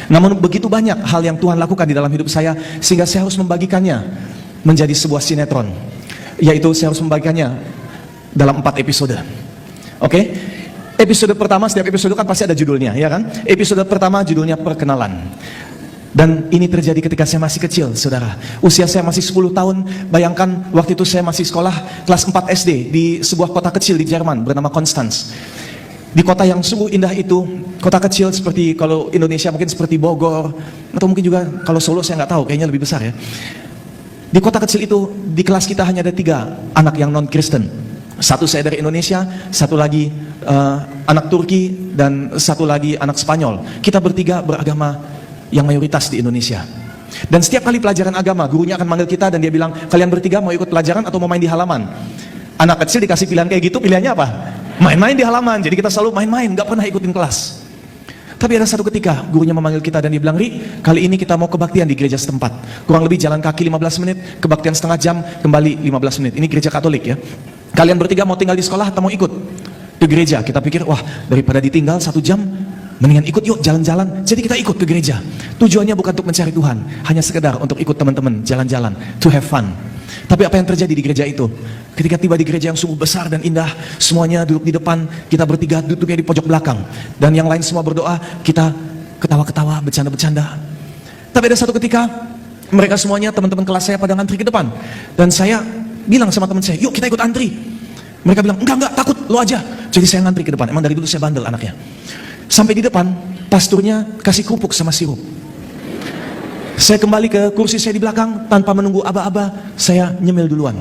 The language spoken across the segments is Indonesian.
Namun begitu banyak hal yang Tuhan lakukan di dalam hidup saya, sehingga saya harus membagikannya menjadi sebuah sinetron. Yaitu saya harus membagikannya dalam 4 episode. Oke? Episode pertama, setiap episode kan pasti ada judulnya, ya kan? Episode pertama judulnya perkenalan. Dan ini terjadi ketika saya masih kecil, saudara. Usia saya masih 10 tahun. Bayangkan waktu itu saya masih sekolah kelas 4 SD di sebuah kota kecil di Jerman bernama Konstanz. Di kota yang sungguh indah itu, kota kecil seperti kalau Indonesia mungkin seperti Bogor, atau mungkin juga kalau Solo saya nggak tahu, kayaknya lebih besar ya. Di kota kecil itu, di kelas kita hanya ada 3 anak yang non-Kristen. Satu saya dari Indonesia, satu lagi anak Turki, dan satu lagi anak Spanyol. Kita bertiga beragama yang mayoritas di Indonesia. Dan setiap kali pelajaran agama, gurunya akan manggil kita dan dia bilang, kalian bertiga mau ikut pelajaran atau mau main di halaman? Anak kecil dikasih pilihan kayak gitu, pilihannya apa? Main-main di halaman. Jadi kita selalu main-main, gak pernah ikutin kelas. Tapi ada satu ketika gurunya memanggil kita dan dia bilang, Ri, kali ini kita mau kebaktian di gereja setempat. Kurang lebih jalan kaki 15 menit, kebaktian setengah jam, kembali 15 menit. Ini gereja Katolik ya. Kalian bertiga mau tinggal di sekolah atau mau ikut ke gereja? Kita pikir, wah, daripada ditinggal 1 jam, mendingan ikut yuk jalan-jalan. Jadi kita ikut ke gereja. Tujuannya bukan untuk mencari Tuhan, hanya sekedar untuk ikut teman-teman jalan-jalan, to have fun. Tapi apa yang terjadi di gereja itu? Ketika tiba di gereja yang sungguh besar dan indah, semuanya duduk di depan, kita bertiga duduknya di pojok belakang, dan yang lain semua berdoa, kita ketawa-ketawa, bercanda-bercanda. Tapi ada satu ketika, mereka semuanya, teman-teman kelas saya pada ngantri ke depan, dan saya bilang sama teman saya, yuk kita ikut antri. Mereka bilang, enggak, takut, lo aja. Jadi saya ngantri ke depan. Emang dari dulu saya bandel anaknya. Sampai di depan, pasturnya kasih kerupuk sama sirup. Saya kembali ke kursi saya di belakang, tanpa menunggu aba-aba, saya nyemil duluan.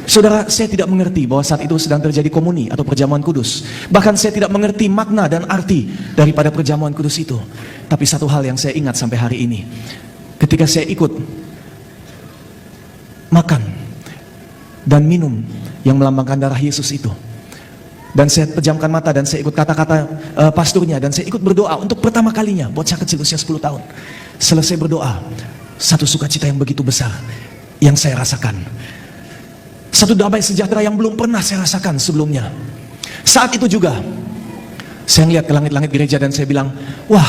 Saudara, saya tidak mengerti bahwa saat itu sedang terjadi komuni atau perjamuan kudus. Bahkan saya tidak mengerti makna dan arti daripada perjamuan kudus itu. Tapi satu hal yang saya ingat sampai hari ini, ketika saya ikut makan dan minum yang melambangkan darah Yesus itu, dan saya pejamkan mata dan saya ikut kata-kata pasturnya, dan saya ikut berdoa untuk pertama kalinya buat saya kecil usia 10 tahun. Selesai berdoa, satu sukacita yang begitu besar yang saya rasakan, satu damai sejahtera yang belum pernah saya rasakan sebelumnya. Saat itu juga saya melihat ke langit-langit gereja dan saya bilang, wah,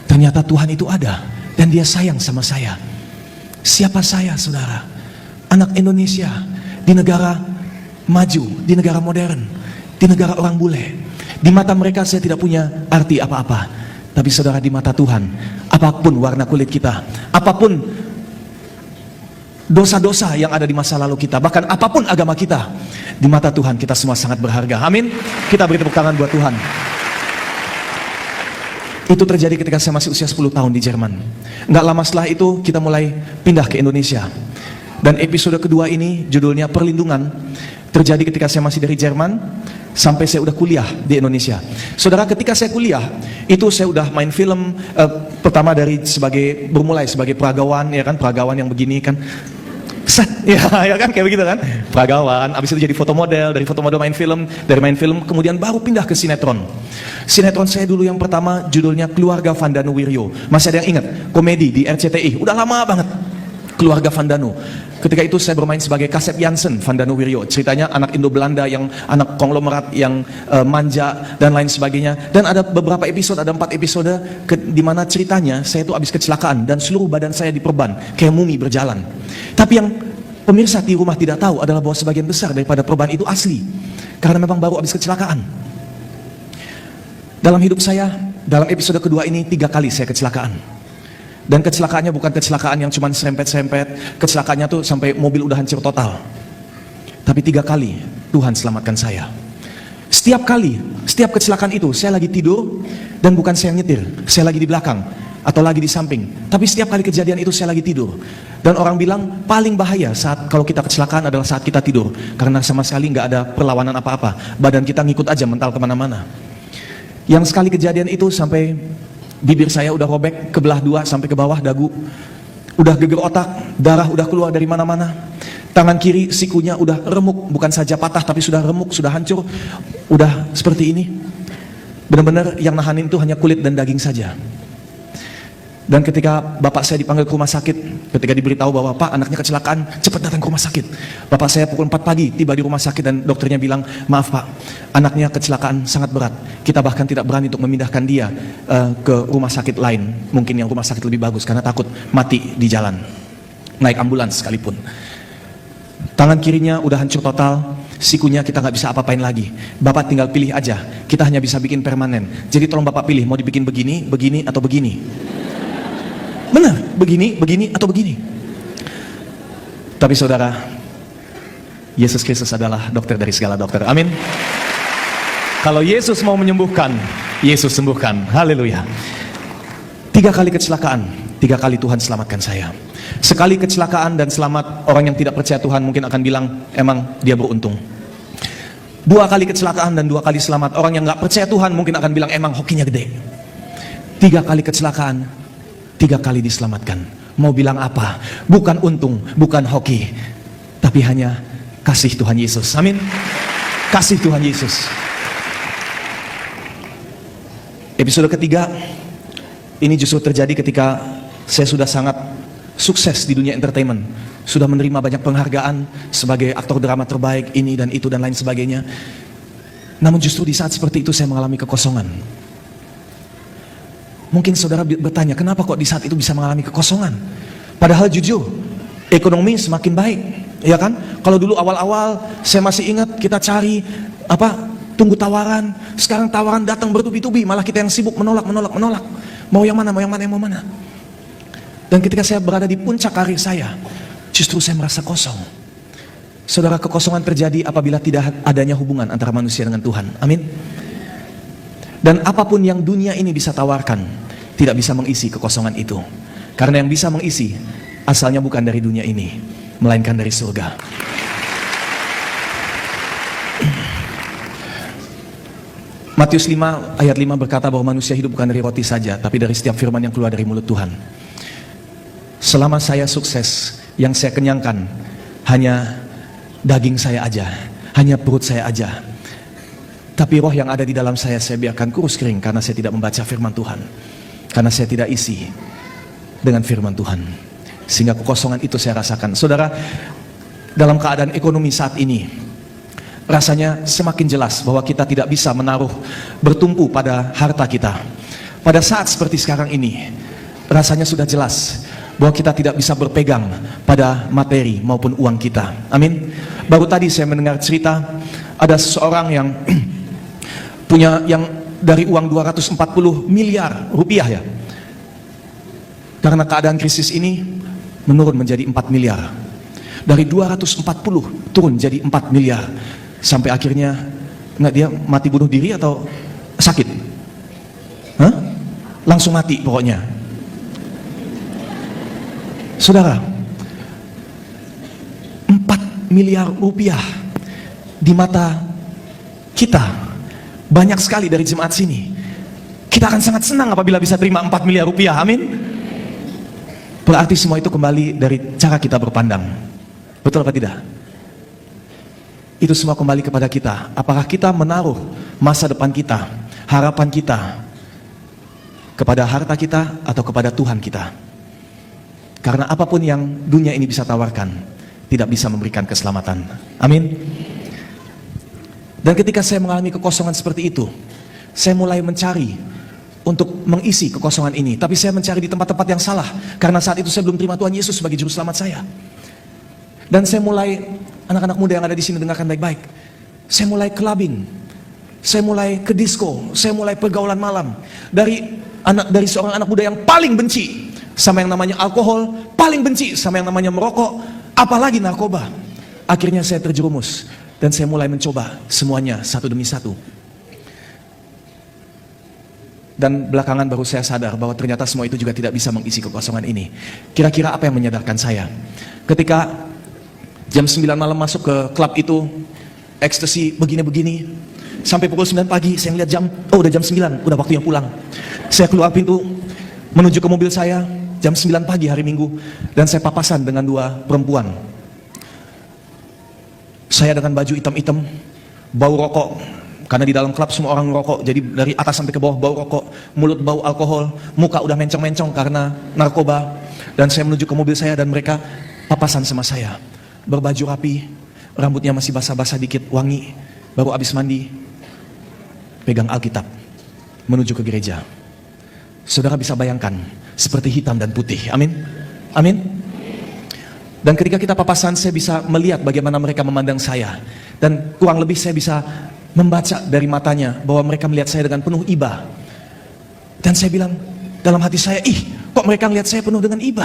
ternyata Tuhan itu ada dan dia sayang sama saya. Siapa saya, saudara? Anak Indonesia di negara maju, di negara modern, di negara orang bule. Di mata mereka saya tidak punya arti apa-apa. Tapi saudara, di mata Tuhan, apapun warna kulit kita, apapun dosa-dosa yang ada di masa lalu kita, bahkan apapun agama kita, di mata Tuhan kita semua sangat berharga. Amin. Kita beri tepuk tangan buat Tuhan. Itu terjadi ketika saya masih usia 10 tahun di Jerman. Nggak lama setelah itu kita mulai pindah ke Indonesia. Dan episode kedua ini judulnya Perlindungan. Terjadi ketika saya masih dari Jerman sampai saya udah kuliah di Indonesia. Saudara, ketika saya kuliah itu saya udah main film, pertama bermulai sebagai peragawan, ya kan, peragawan yang begini kan, set, ya kan, kayak begitu kan, peragawan. Abis itu jadi fotomodel, dari fotomodel main film, dari main film kemudian baru pindah ke sinetron. Sinetron saya dulu yang pertama judulnya Keluarga Vandanu Wiryo. Masih ada yang ingat? Komedi di RCTI, udah lama banget. Keluarga Vandanu. Ketika itu saya bermain sebagai Kasep Jansen Vandanu Wiryo. Ceritanya anak Indo Belanda yang anak konglomerat yang manja dan lain sebagainya. Dan ada beberapa episode, ada 4 episode di mana ceritanya saya itu habis kecelakaan dan seluruh badan saya diperban kayak mumi berjalan. Tapi yang pemirsa di rumah tidak tahu adalah bahwa sebagian besar daripada perban itu asli, karena memang baru habis kecelakaan. Dalam hidup saya, dalam episode kedua ini 3 kali saya kecelakaan. Dan kecelakaannya bukan kecelakaan yang cuma serempet-serempet, kecelakaannya tuh sampai mobil udah hancur total. Tapi 3 kali Tuhan selamatkan saya. Setiap kali, setiap kecelakaan itu saya lagi tidur, dan bukan saya yang nyetir, saya lagi di belakang atau lagi di samping. Tapi setiap kali kejadian itu saya lagi tidur. Dan orang bilang paling bahaya saat kalau kita kecelakaan adalah saat kita tidur, karena sama sekali nggak ada perlawanan apa-apa, badan kita ngikut aja mental kemana-mana. Yang sekali kejadian itu sampai bibir saya udah robek, kebelah 2 sampai ke bawah dagu, udah geger otak, darah udah keluar dari mana-mana. Tangan kiri sikunya udah remuk, bukan saja patah tapi sudah remuk, sudah hancur, udah seperti ini. Benar-benar yang nahanin itu hanya kulit dan daging saja. Dan ketika bapak saya dipanggil ke rumah sakit, ketika diberitahu bahwa Pak, anaknya kecelakaan, cepat datang ke rumah sakit. Bapak saya pukul 4 pagi tiba di rumah sakit dan dokternya bilang, maaf Pak, anaknya kecelakaan sangat berat. Kita bahkan tidak berani untuk memindahkan dia ke rumah sakit lain, mungkin yang rumah sakit lebih bagus, karena takut mati di jalan, naik ambulans sekalipun. Tangan kirinya udah hancur total, sikunya kita nggak bisa apa-apain lagi. Bapak tinggal pilih aja, kita hanya bisa bikin permanen. Jadi tolong Bapak pilih, mau dibikin begini, begini, atau begini. Benar, begini, begini, atau begini. Tapi saudara, Yesus Kristus adalah dokter dari segala dokter. Amin. Kalau Yesus mau menyembuhkan, Yesus sembuhkan. Haleluya. 3 kali kecelakaan, 3 kali Tuhan selamatkan saya. Sekali kecelakaan dan selamat, orang yang tidak percaya Tuhan mungkin akan bilang, emang dia beruntung. 2 kali kecelakaan dan 2 kali selamat, orang yang gak percaya Tuhan mungkin akan bilang, emang hokinya gede. 3 kali kecelakaan, 3 kali diselamatkan. Mau bilang apa? Bukan untung, bukan hoki, tapi hanya kasih Tuhan Yesus. Amin. Kasih Tuhan Yesus. Episode ketiga ini justru terjadi ketika saya sudah sangat sukses di dunia entertainment, sudah menerima banyak penghargaan sebagai aktor drama terbaik, ini dan itu dan lain sebagainya. Namun justru di saat seperti itu saya mengalami kekosongan. Mungkin saudara bertanya, kenapa kok di saat itu bisa mengalami kekosongan? Padahal jujur, ekonomi semakin baik, ya kan? Kalau dulu awal-awal, saya masih ingat kita cari tunggu tawaran. Sekarang tawaran datang bertubi-tubi, malah kita yang sibuk menolak. Mau yang mana, yang mau mana. Dan ketika saya berada di puncak karir saya, justru saya merasa kosong. Saudara, kekosongan terjadi apabila tidak adanya hubungan antara manusia dengan Tuhan. Amin. Dan apapun yang dunia ini bisa tawarkan, tidak bisa mengisi kekosongan itu. Karena yang bisa mengisi, asalnya bukan dari dunia ini, melainkan dari surga. Matius 5 ayat 5 berkata bahwa manusia hidup bukan dari roti saja, tapi dari setiap firman yang keluar dari mulut Tuhan. Selama saya sukses, yang saya kenyangkan hanya daging saya aja, hanya perut saya aja. Tapi roh yang ada di dalam saya biarkan kurus kering karena saya tidak membaca firman Tuhan. Karena saya tidak isi dengan firman Tuhan. Sehingga kekosongan itu saya rasakan. Saudara, dalam keadaan ekonomi saat ini, rasanya semakin jelas bahwa kita tidak bisa bertumpu pada harta kita. Pada saat seperti sekarang ini, rasanya sudah jelas bahwa kita tidak bisa berpegang pada materi maupun uang kita. Amin. Baru tadi saya mendengar cerita, ada seseorang yang punya yang dari uang 240 miliar rupiah ya. Karena keadaan krisis ini menurun menjadi 4 miliar. Dari 240 turun jadi 4 miliar. Sampai akhirnya dia mati bunuh diri atau sakit? Langsung mati pokoknya. Saudara, 4 miliar rupiah di mata kita banyak sekali dari jemaat sini. Kita akan sangat senang apabila bisa terima 4 miliar rupiah, amin. Berarti semua itu kembali dari cara kita berpandang. Betul apa tidak? Itu semua kembali kepada kita. Apakah kita menaruh masa depan kita, harapan kita kepada harta kita atau kepada Tuhan kita? Karena apapun yang dunia ini bisa tawarkan, tidak bisa memberikan keselamatan. Amin. Dan ketika saya mengalami kekosongan seperti itu, saya mulai mencari untuk mengisi kekosongan ini. Tapi saya mencari di tempat-tempat yang salah, karena saat itu saya belum terima Tuhan Yesus sebagai juru selamat saya. Dan saya mulai, anak-anak muda yang ada di sini dengarkan baik-baik, saya mulai clubbing, saya mulai ke disco, saya mulai pergaulan malam. Dari seorang anak muda yang paling benci sama yang namanya alkohol, paling benci sama yang namanya merokok, apalagi narkoba. Akhirnya saya terjerumus dan saya mulai mencoba semuanya satu demi satu. Dan belakangan baru saya sadar bahwa ternyata semua itu juga tidak bisa mengisi kekosongan ini. Kira-kira apa yang menyadarkan saya? Ketika jam 9 malam masuk ke klub itu, ekstasi begini-begini, sampai pukul 9 pagi saya melihat jam, oh udah jam 9, udah waktunya pulang. Saya keluar pintu, menuju ke mobil saya, jam 9 pagi hari Minggu, dan saya papasan dengan 2 perempuan. Saya dengan baju hitam-hitam, bau rokok Karena di dalam klub semua orang ngerokok, jadi dari atas sampai ke bawah bau rokok, mulut bau alkohol, muka udah mencong-mencong karena narkoba. Dan saya menuju ke mobil saya dan mereka papasan sama saya. Berbaju rapi, rambutnya masih basah-basah dikit, wangi, baru habis mandi, pegang Alkitab, menuju ke gereja. Saudara bisa bayangkan, seperti hitam dan putih, amin? Amin? Dan ketika kita papasan, saya bisa melihat bagaimana mereka memandang saya. Dan kurang lebih saya bisa membaca dari matanya bahwa mereka melihat saya dengan penuh iba. Dan saya bilang dalam hati saya, kok mereka melihat saya penuh dengan iba?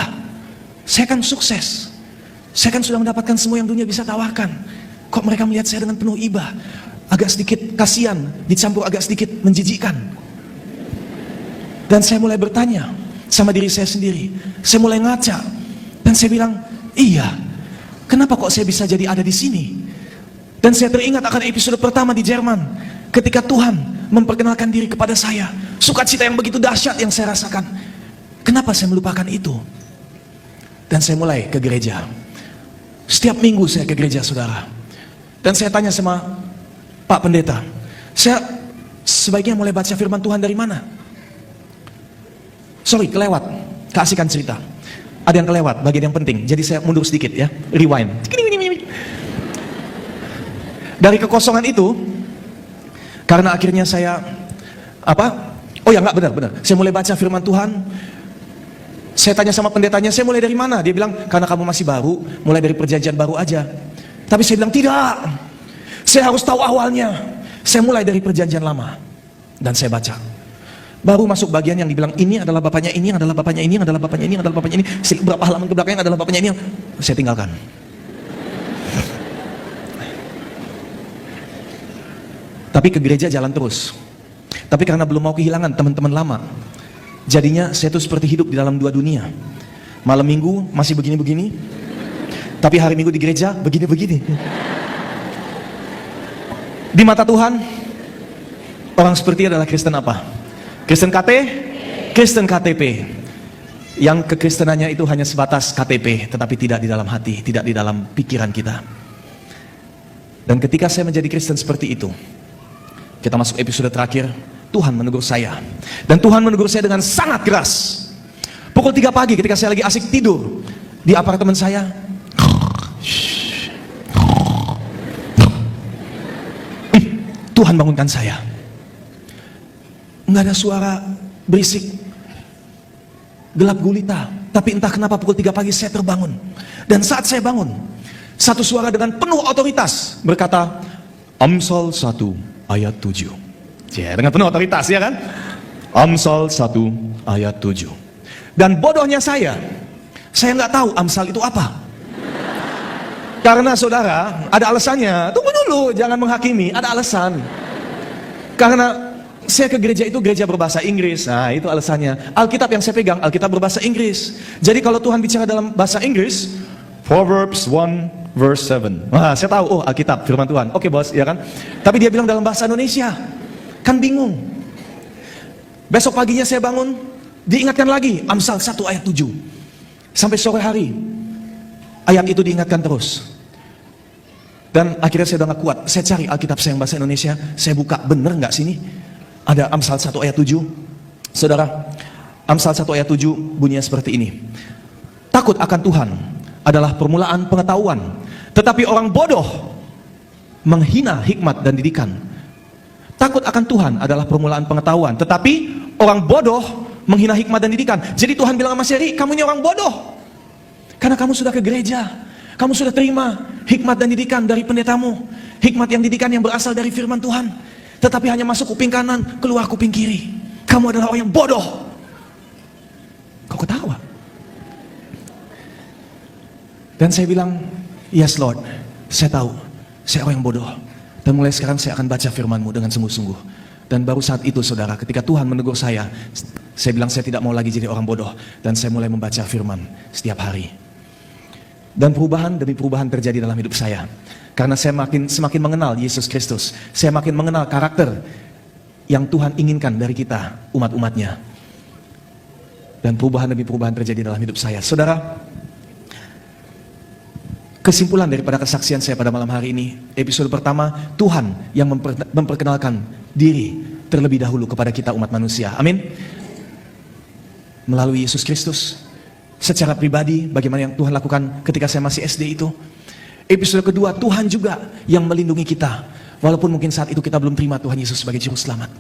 Saya kan sukses, saya kan sudah mendapatkan semua yang dunia bisa tawarkan. Kok mereka melihat saya dengan penuh iba? Agak sedikit kasihan, dicampur agak sedikit menjijikkan. Dan saya mulai bertanya sama diri saya sendiri, saya mulai ngaca. Dan saya bilang, iya, kenapa kok saya bisa jadi ada di sini? Dan saya teringat akan episode pertama di Jerman, ketika Tuhan memperkenalkan diri kepada saya. Sukacita yang begitu dahsyat yang saya rasakan. Kenapa saya melupakan itu? Dan saya mulai ke gereja. Setiap minggu saya ke gereja, saudara. Dan saya tanya sama Pak Pendeta, saya sebaiknya mulai baca firman Tuhan dari mana? Sorry, kelewat, keasikan cerita. Ada yang kelewat, bagian yang penting. Jadi saya mundur sedikit ya, rewind. Dari kekosongan itu, karena akhirnya saya benar. Saya mulai baca firman Tuhan. Saya tanya sama pendetanya, saya mulai dari mana? Dia bilang, karena kamu masih baru, mulai dari perjanjian baru aja. Tapi saya bilang, tidak, saya harus tahu awalnya. Saya mulai dari perjanjian lama. Dan saya baca. Baru masuk bagian yang dibilang, ini adalah bapaknya ini, yang adalah bapaknya ini, yang adalah bapaknya ini, yang adalah bapaknya ini. Berapa halaman ke belakangnya adalah bapaknya ini, yang saya tinggalkan. Tapi ke gereja jalan terus. Tapi karena belum mau kehilangan teman-teman lama, jadinya saya tuh seperti hidup di dalam dua dunia. Malam minggu masih begini-begini, tapi hari minggu di gereja begini-begini. Di mata Tuhan, orang seperti adalah Kristen apa? Kristen Kristen KTP. Yang kekristenannya itu hanya sebatas KTP, tetapi tidak di dalam hati, tidak di dalam pikiran kita. Dan ketika saya menjadi Kristen seperti itu, kita masuk episode terakhir, Tuhan menegur saya. Dan Tuhan menegur saya dengan sangat keras. Pukul 3 pagi ketika saya lagi asik tidur di apartemen saya, Tuhan bangunkan saya. Nggak ada suara berisik, gelap gulita. Tapi entah kenapa pukul 3 pagi saya terbangun. Dan saat saya bangun, satu suara dengan penuh otoritas berkata, Amsal 1 ayat 7. Ya, dengan penuh otoritas, ya kan? Amsal 1 ayat 7. Dan bodohnya saya nggak tahu Amsal itu apa. Karena saudara, ada alasannya. Tunggu dulu, jangan menghakimi, ada alasan. Karena saya ke gereja itu gereja berbahasa Inggris. Nah, itu alasannya. Alkitab yang saya pegang, Alkitab berbahasa Inggris. Jadi kalau Tuhan bicara dalam bahasa Inggris, Proverbs 1 verse 7. Wah, saya tahu, Alkitab, firman Tuhan. Oke, bos, ya kan? Tapi dia bilang dalam bahasa Indonesia. Kan bingung. Besok paginya saya bangun, diingatkan lagi, Amsal 1 ayat 7. Sampai sore hari, ayat itu diingatkan terus. Dan akhirnya saya udah gak kuat. Saya cari Alkitab saya yang bahasa Indonesia, saya buka, bener gak sini? Ada Amsal 1 ayat 7. Saudara, Amsal 1 ayat 7 bunyinya seperti ini. Takut akan Tuhan adalah permulaan pengetahuan, tetapi orang bodoh menghina hikmat dan didikan. Takut akan Tuhan adalah permulaan pengetahuan, tetapi orang bodoh menghina hikmat dan didikan. Jadi Tuhan bilang sama Seri, kamu ini orang bodoh. Karena kamu sudah ke gereja, kamu sudah terima hikmat dan didikan dari pendetamu. Hikmat yang didikan yang berasal dari firman Tuhan. Tetapi hanya masuk kuping kanan, keluar kuping kiri. Kamu adalah orang yang bodoh. Kau ketawa. Dan saya bilang, yes Lord, saya tahu, saya orang yang bodoh. Dan mulai sekarang saya akan baca firman-Mu dengan sungguh-sungguh. Dan baru saat itu saudara, ketika Tuhan menegur saya bilang saya tidak mau lagi jadi orang bodoh. Dan saya mulai membaca firman setiap hari. Dan perubahan demi perubahan terjadi dalam hidup saya. Karena saya semakin mengenal Yesus Kristus. Saya makin mengenal karakter yang Tuhan inginkan dari kita, umat-umatnya. Dan perubahan demi perubahan terjadi dalam hidup saya. Saudara, Kesimpulan daripada kesaksian saya pada malam hari ini, episode pertama, Tuhan yang memperkenalkan diri terlebih dahulu kepada kita umat manusia. Amin. Melalui Yesus Kristus. Secara pribadi, bagaimana yang Tuhan lakukan ketika saya masih SD itu. Episode kedua, Tuhan juga yang melindungi kita. Walaupun mungkin saat itu kita belum terima Tuhan Yesus sebagai Juru Selamat.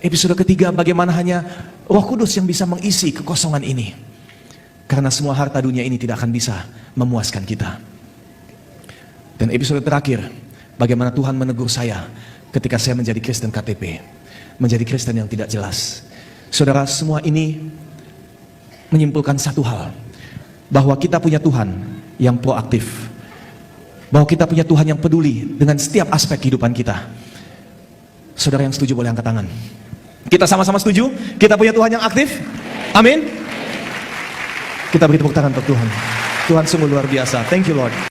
Episode ketiga, bagaimana hanya Roh Kudus yang bisa mengisi kekosongan ini. Karena semua harta dunia ini tidak akan bisa memuaskan kita. Dan episode terakhir, bagaimana Tuhan menegur saya ketika saya menjadi Kristen KTP. Menjadi Kristen yang tidak jelas. Saudara, semua ini menyimpulkan satu hal. Bahwa kita punya Tuhan yang proaktif. Bahwa kita punya Tuhan yang peduli dengan setiap aspek kehidupan kita. Saudara yang setuju boleh angkat tangan. Kita sama-sama setuju? Kita punya Tuhan yang aktif? Amin. Kita beri tepuk tangan untuk Tuhan. Tuhan sungguh luar biasa. Thank you Lord.